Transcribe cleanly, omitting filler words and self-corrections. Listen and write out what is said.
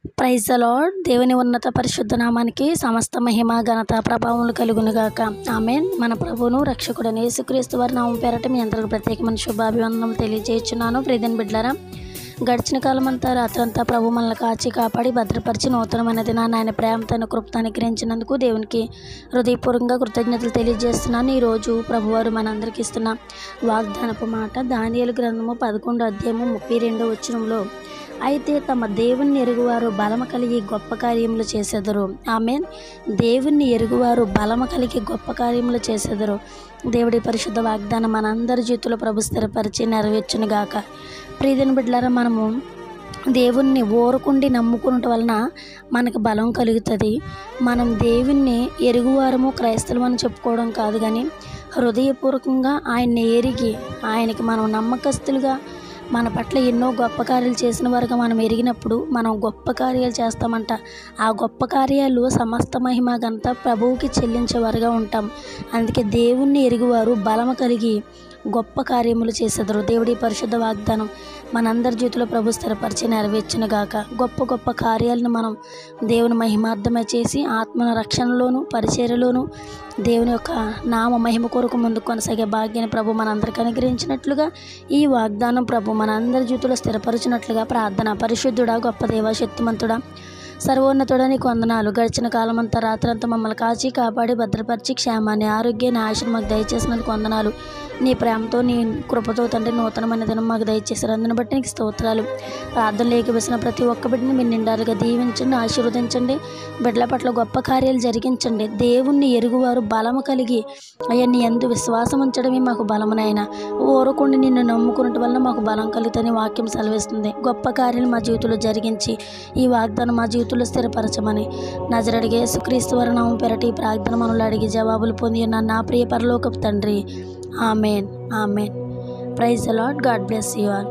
Praise the lord. దేవుని ఉన్నత పరిశుద్ధ నామానికి సమస్త మహిమ ఘనత ప్రభావములు కలుగునుగాక. ఆమేన్. మన ప్రభువును రక్షకుడైన యేసుక్రీస్తు వారి నామం పేరట మీ అందరికీ ప్రత్యేకమైన శుభాభివందనం తెలియజేస్తున్నాను. ప్రియమైన బిడ్డలారా, గడిచిన కాలం అంతా రాత్రంతా ప్రభు మనల్ని కాచి కాపాడి భద్రపరిచి నూతనమైన దినాన్ని ఆయన ప్రేమతో కృపతో అనుగ్రహించినందుకు దేవునికి హృదయపూర్వకంగా కృతజ్ఞతలు తెలియజేస్తున్నాను. ఈరోజు ప్రభువారు మనందరికీ ఇస్తున్న వాగ్దానపు మాట దానియేలు గ్రంథము 11వ అధ్యాయము 32వ వచనంలో, అయితే తమ దేవుణ్ణి ఎరుగువారు బలము కలిగి గొప్ప కార్యములు చేసెదరు. ఆమేన్. దేవుణ్ణి ఎరుగువారు బలము కలిగి గొప్ప కార్యములు చేసెదరు. దేవుడి పరిశుద్ధ వాగ్దానం మనందరి జీవితంలో ప్రభు స్థిరపరిచి నెరవేర్చునుగాక. ప్రియమైన బిడ్డలారా, మనము దేవుణ్ణి ఓరకుండి నమ్ముకున్నట వలన మనకు బలం కలుగుతుంది. మనం దేవుణ్ణి ఎరుగువారము క్రైస్తవులు అని చెప్పుకోవడం కాదు, కానీ హృదయపూర్వకంగా ఆయన్ని ఎరిగి ఆయనకి మనం నమ్మకస్తులుగా మన పట్ల ఎన్నో గొప్ప కార్యాలు చేసిన వారుగా మనం ఎరిగినప్పుడు మనం గొప్ప కార్యాలు చేస్తామంట. ఆ గొప్ప కార్యాలు సమస్త మహిమ ఘనత ప్రభువుకి చెల్లించేవారుగా ఉంటాం. అందుకే దేవుణ్ణి ఎరుగువారు బలము కలిగి గొప్ప కార్యములు చేసేదరు. దేవుడి పరిశుద్ధ వాగ్దానం మనందరి జీవితంలో ప్రభు స్థిరపరిచి నెరవేర్చునుగాక. గొప్ప గొప్ప కార్యాలను మనం దేవుని మహిమార్థమే చేసి ఆత్మల రక్షణలోను పరిచర్యలోను దేవుని యొక్క నామ మహిమ కొరకు ముందుకు కొనసాగే భాగ్యాన్ని ప్రభు మనందరికీ అనుగ్రహించినట్లుగా ఈ వాగ్దానం ప్రభు మనందరి జీవితంలో స్థిరపరిచినట్లుగా ప్రార్థన. పరిశుద్ధుడా, గొప్ప దేవ, శక్తిమంతుడా, సర్వోన్నతుడా, నీకు వందనాలు. గడిచిన కాలం అంతా రాత్రంతా మమ్మల్ని కాచి కాపాడి భద్రపరిచి క్షేమాన్ని ఆరోగ్యాన్ని ఆశను మాకు దయచేసినందుకు వందనాలు. నీ ప్రేమతో నీ కృపతో తండ్రి నూతనమైన దినం మాకు దయచేశారు. అందుని బట్టి నీకు స్తోత్రాలు. ప్రార్థనలు ఏకవేసిన ప్రతి ఒక్క బిడ్డని మీరు నిండారుగా దీవించండి, ఆశీర్వదించండి. బిడ్డల పట్ల గొప్ప కార్యాలు జరిగించండి. దేవుణ్ణి ఎరుగువారు బలము కలిగి అయ్యా నీ యందు విశ్వాసం ఉంచడమే మాకు బలమునైనా ఓరకుండి నిన్ను నమ్ముకున్నట్టు వలన మాకు బలం కలుగుతుందని వాక్యం సెలవిస్తుంది. గొప్ప కార్యాలు మా జీవితంలో జరిగించి ఈ వాగ్దానం మా జీవితంలో స్థిరపరచమని నజరేయుడైన యేసుక్రీస్తు వారి నామం పేరట ఈ ప్రార్థన మనలో అడిగి జవాబులు పొంది ఉన్న నా ప్రియ పరలోకపు తండ్రి. Amen. Amen. Praise the Lord. God bless you all.